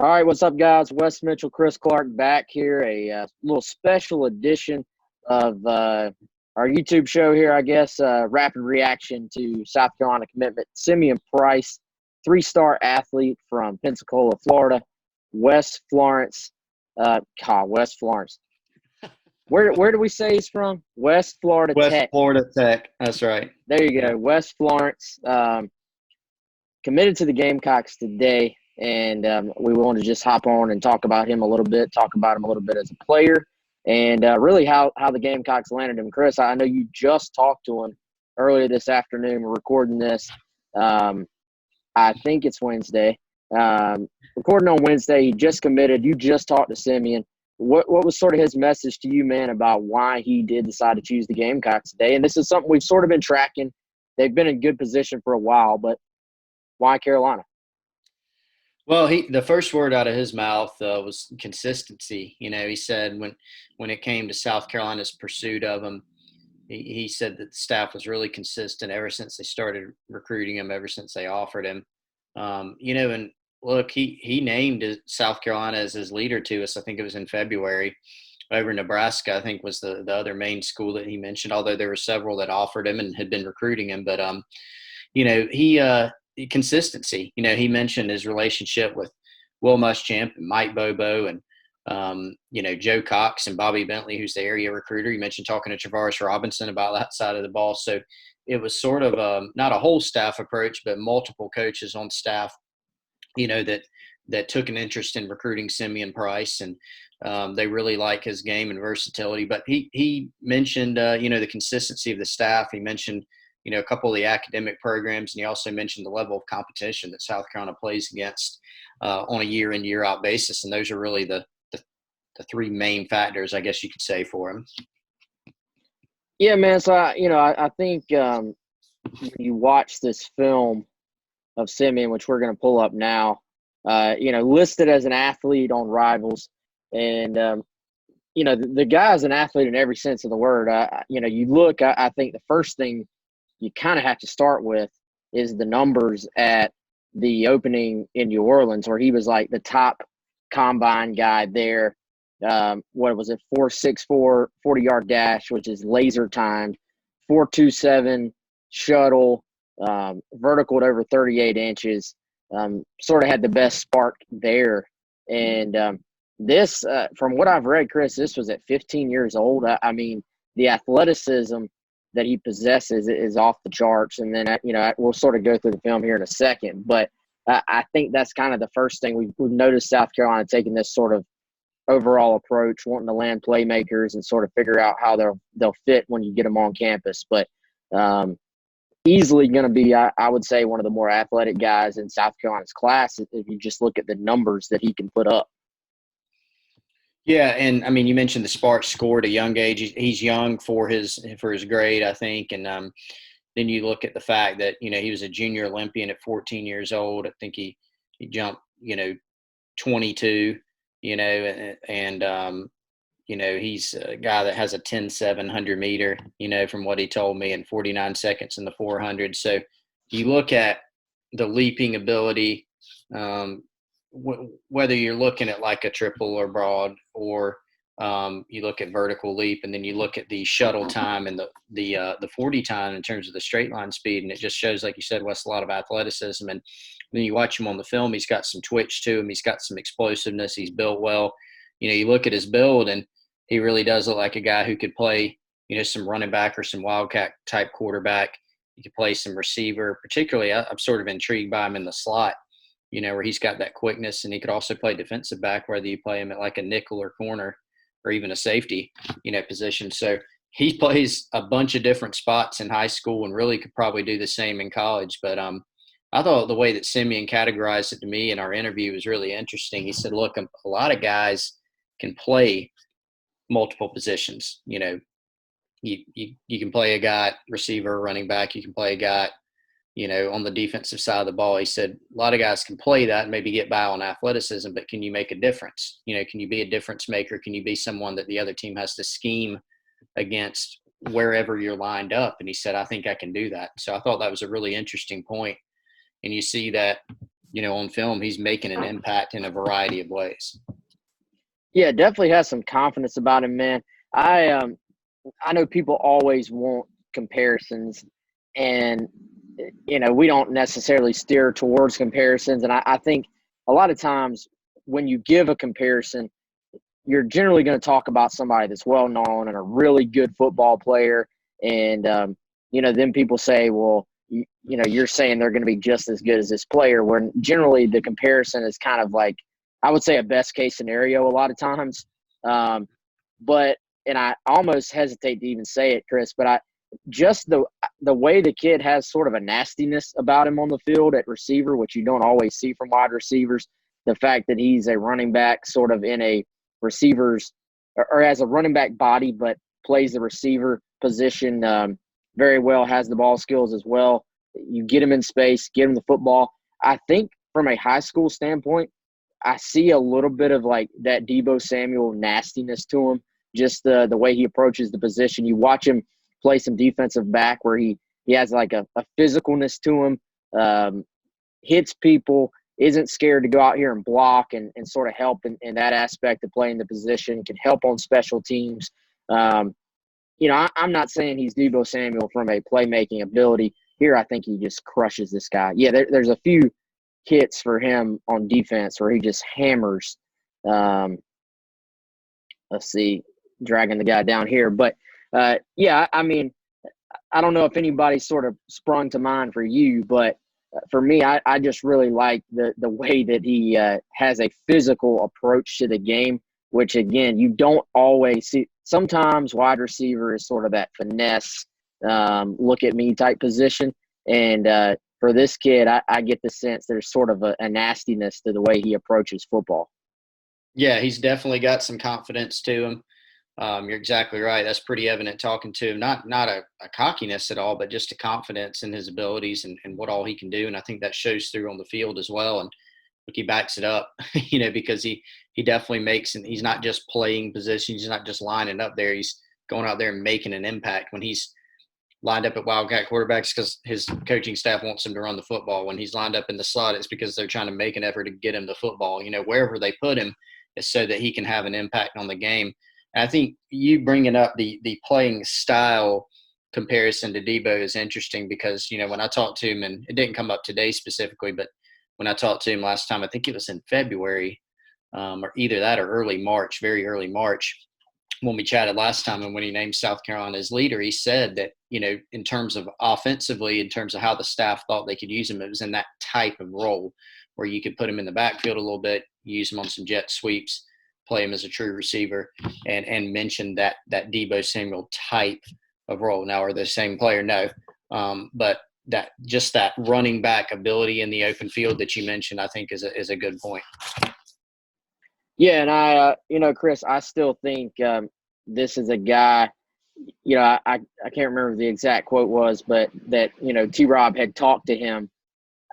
All right, what's up, guys? Wes Mitchell, Chris Clark back here. A little special edition of our YouTube show here, I guess. Rapid reaction to South Carolina commitment. Simeon Price, three-star athlete from Pensacola, Florida. West Florence. West Florence. Where do we say he's from? West Florida West Tech. Florida Tech. That's right. There you go. West Florence. Committed to the Gamecocks today. And we want to just hop on and talk about him a little bit, talk about him a little bit as a player, and really how the Gamecocks landed him. Chris, I know you just talked to him earlier this afternoon. We're recording this. I think it's Wednesday. Recording on Wednesday. He just committed. You just talked to Simeon. What was sort of his message to you, man, about why he did decide to choose the Gamecocks today? And this is something we've sort of been tracking. They've been in good position for a while, but why Carolina? Well, the first word out of his mouth was consistency. He said when it came to South Carolina's pursuit of him, he said that the staff was really consistent ever since they started recruiting him, ever since they offered him. And look, he named South Carolina as his leader to us. I think it was in February. Over Nebraska, I think, was the other main school that he mentioned, although there were several that offered him and had been recruiting him. But, consistency. He mentioned his relationship with Will Muschamp and Mike Bobo and, Joe Cox and Bobby Bentley, who's the area recruiter. He mentioned talking to Travaris Robinson about that side of the ball. So it was sort of not a whole staff approach, but multiple coaches on staff, that took an interest in recruiting Simeon Price, and they really like his game and versatility. But he mentioned, the consistency of the staff. He mentioned, a couple of the academic programs, and he also mentioned the level of competition that South Carolina plays against on a year-in, year-out basis. And those are really the three main factors, I guess you could say, for him. Yeah, man. So, I think when you watch this film of Simeon, which we're going to pull up now, listed as an athlete on Rivals. And, the guy's an athlete in every sense of the word. You look, I think the first thing you kind of have to start with is the numbers at the opening in New Orleans, where he was like the top combine guy there. What was it? 4.64 40-yard dash, which is laser timed, 4.27 shuttle, vertical at over 38 inches. Sort of had the best spark there. And this, from what I've read, Chris, this was at 15 years old. I mean, the athleticism that he possesses is off the charts. And then, we'll sort of go through the film here in a second. But I think that's kind of the first thing. We've noticed South Carolina taking this sort of overall approach, wanting to land playmakers and sort of figure out how they'll fit when you get them on campus. But easily going to be, I would say, one of the more athletic guys in South Carolina's class if you just look at the numbers that he can put up. Yeah, and I mean, you mentioned the spark score at a young age. He's young for his grade, I think, and then you look at the fact that he was a junior Olympian at 14 years old. I think he jumped 22, and he's a guy that has a 10.7 100-meter, from what he told me, in 49 seconds in the 400. So you look at the leaping ability. Whether you're looking at like a triple or broad, or you look at vertical leap, and then you look at the shuttle time and the 40 time in terms of the straight line speed, and it just shows, like you said, Wes, a lot of athleticism. And then you watch him on the film; he's got some twitch to him, he's got some explosiveness, he's built well. You look at his build, and he really does look like a guy who could play, some running back or some wildcat type quarterback. He could play some receiver. Particularly, I'm sort of intrigued by him in the slot, where he's got that quickness, and he could also play defensive back, whether you play him at like a nickel or corner or even a safety, position. So he plays a bunch of different spots in high school and really could probably do the same in college. But I thought the way that Simeon categorized it to me in our interview was really interesting. He said, look, a lot of guys can play multiple positions. You can play a guy receiver, running back. You can play a guy on the defensive side of the ball. He said a lot of guys can play that and maybe get by on athleticism, but can you make a difference? Can you be a difference maker? Can you be someone that the other team has to scheme against wherever you're lined up? And he said, I think I can do that. So I thought that was a really interesting point. And you see that on film, he's making an impact in a variety of ways. Yeah, definitely has some confidence about him, man. I know people always want comparisons, and we don't necessarily steer towards comparisons. And I think a lot of times when you give a comparison, you're generally going to talk about somebody that's well known and a really good football player. And then people say, well, you're saying they're going to be just as good as this player. When generally the comparison is kind of like, I would say, a best case scenario a lot of times. But and I almost hesitate to even say it, Chris, but just the way the kid has sort of a nastiness about him on the field at receiver, which you don't always see from wide receivers. The fact that he's a running back sort of in a receivers or as a running back body, but plays the receiver position very well, has the ball skills as well. You get him in space, get him the football. I think from a high school standpoint, I see a little bit of like that Deebo Samuel nastiness to him, just the way he approaches the position. You watch him play some defensive back where he has like a physicalness to him, hits people, isn't scared to go out here and block and sort of help in that aspect of playing the position, can help on special teams. I'm not saying he's Deebo Samuel from a playmaking ability. Here, I think he just crushes this guy. Yeah, there's a few hits for him on defense where he just hammers. Let's see, dragging the guy down here. But, I mean, I don't know if anybody sort of sprung to mind for you, but for me, I just really like the way that he has a physical approach to the game, which, again, you don't always see. Sometimes wide receiver is sort of that finesse, look at me type position. And for this kid, I get the sense there's sort of a nastiness to the way he approaches football. Yeah, he's definitely got some confidence to him. You're exactly right. That's pretty evident talking to him. Not a cockiness at all, but just a confidence in his abilities and what all he can do. And I think that shows through on the field as well. And he backs it up, because he definitely makes, and he's not just playing positions. He's not just lining up there. He's going out there and making an impact. When he's lined up at Wildcat quarterbacks, because his coaching staff wants him to run the football. When he's lined up in the slot, it's because they're trying to make an effort to get him the football. Wherever they put him is so that he can have an impact on the game. And I think you bringing up the playing style comparison to Deebo is interesting because, when I talked to him, and it didn't come up today specifically, but when I talked to him last time, I think it was in February, or either that or early March, very early March, when we chatted last time, and when he named South Carolina as leader, he said that, in terms of offensively, in terms of how the staff thought they could use him, it was in that type of role where you could put him in the backfield a little bit, use him on some jet sweeps, play him as a true receiver, and mention that Deebo Samuel type of role. Now, are they the same player? No. But that running back ability in the open field that you mentioned, I think is a good point. Yeah, and I, Chris, I still think this is a guy, I can't remember the exact quote was, but that, T-Rob had talked to him.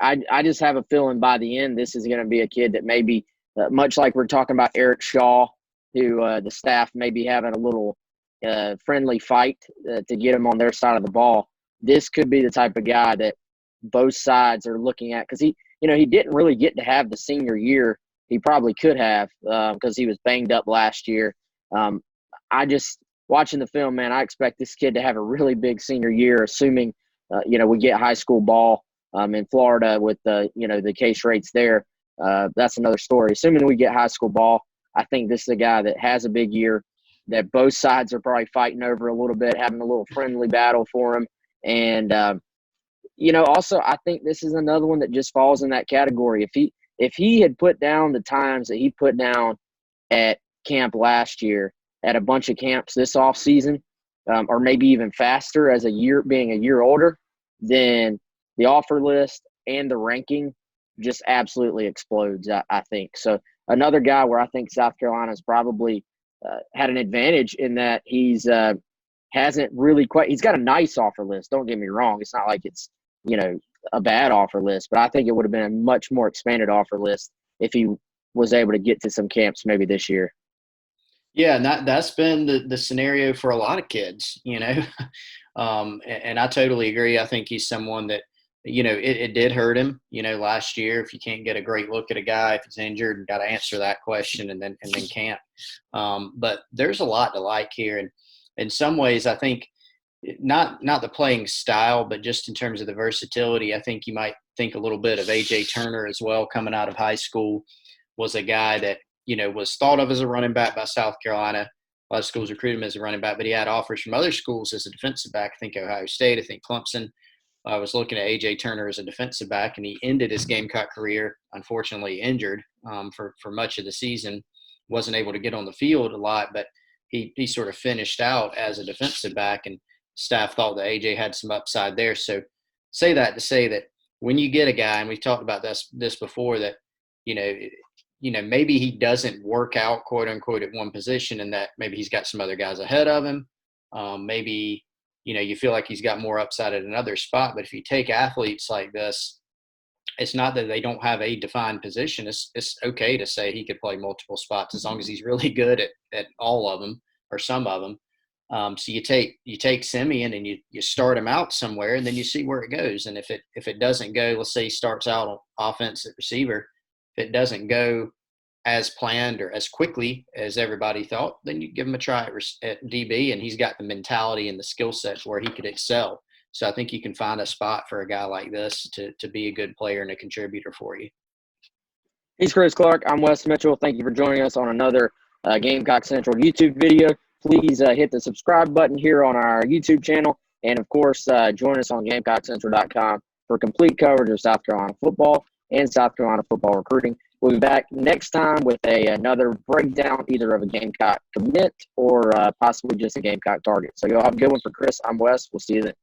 I just have a feeling by the end, this is going to be a kid that maybe, much like we're talking about Eric Shaw, who the staff may be having a little friendly fight to get him on their side of the ball. This could be the type of guy that both sides are looking at, because he didn't really get to have the senior year he probably could have because he was banged up last year. I just watching the film, man, I expect this kid to have a really big senior year, assuming we get high school ball in Florida with the case rates there. That's another story. Assuming we get high school ball, I think this is a guy that has a big year, that both sides are probably fighting over a little bit, having a little friendly battle for him. And, also I think this is another one that just falls in that category. If he had put down the times that he put down at camp last year, at a bunch of camps this offseason, or maybe even faster as being a year older, then the offer list and the ranking just absolutely explodes, I think. So another guy where I think South Carolina's probably had an advantage in that he's hasn't really quite – he's got a nice offer list. Don't get me wrong. It's not like it's, a bad offer list, but I think it would have been a much more expanded offer list if he was able to get to some camps maybe this year. Yeah, and that's been the scenario for a lot of kids, and I totally agree. I think he's someone that it did hurt him, last year. If you can't get a great look at a guy, if he's injured, and got to answer that question and then can't. But there's a lot to like here. And in some ways, I think not the playing style, but just in terms of the versatility, I think you might think a little bit of AJ Turner as well, coming out of high school. Was a guy that, was thought of as a running back by South Carolina. A lot of schools recruited him as a running back, but he had offers from other schools as a defensive back. I think Ohio State, I think Clemson. I was looking at AJ Turner as a defensive back, and he ended his Gamecock career, unfortunately injured for much of the season. Wasn't able to get on the field a lot, but he sort of finished out as a defensive back, and staff thought that AJ had some upside there. So say that to say that when you get a guy, and we've talked about this before, that maybe he doesn't work out, quote unquote, at one position, and that maybe he's got some other guys ahead of him. Maybe you feel like he's got more upside at another spot. But if you take athletes like this, it's not that they don't have a defined position. It's okay to say he could play multiple spots as long as he's really good at all of them or some of them. So you take Simeon and you start him out somewhere, and then you see where it goes. And if it doesn't go, let's say he starts out on offense at receiver, if it doesn't go as planned or as quickly as everybody thought, then you give him a try at DB, and he's got the mentality and the skill sets where he could excel. So I think you can find a spot for a guy like this to be a good player and a contributor for you. He's Chris Clark. I'm Wes Mitchell. Thank you for joining us on another Gamecock Central YouTube video. Please hit the subscribe button here on our YouTube channel. And, of course, join us on GamecockCentral.com for complete coverage of South Carolina football and South Carolina football recruiting. We'll be back next time with another breakdown, either of a Gamecock commit or possibly just a Gamecock target. So y'all have a good one. For Chris, I'm Wes. We'll see you then.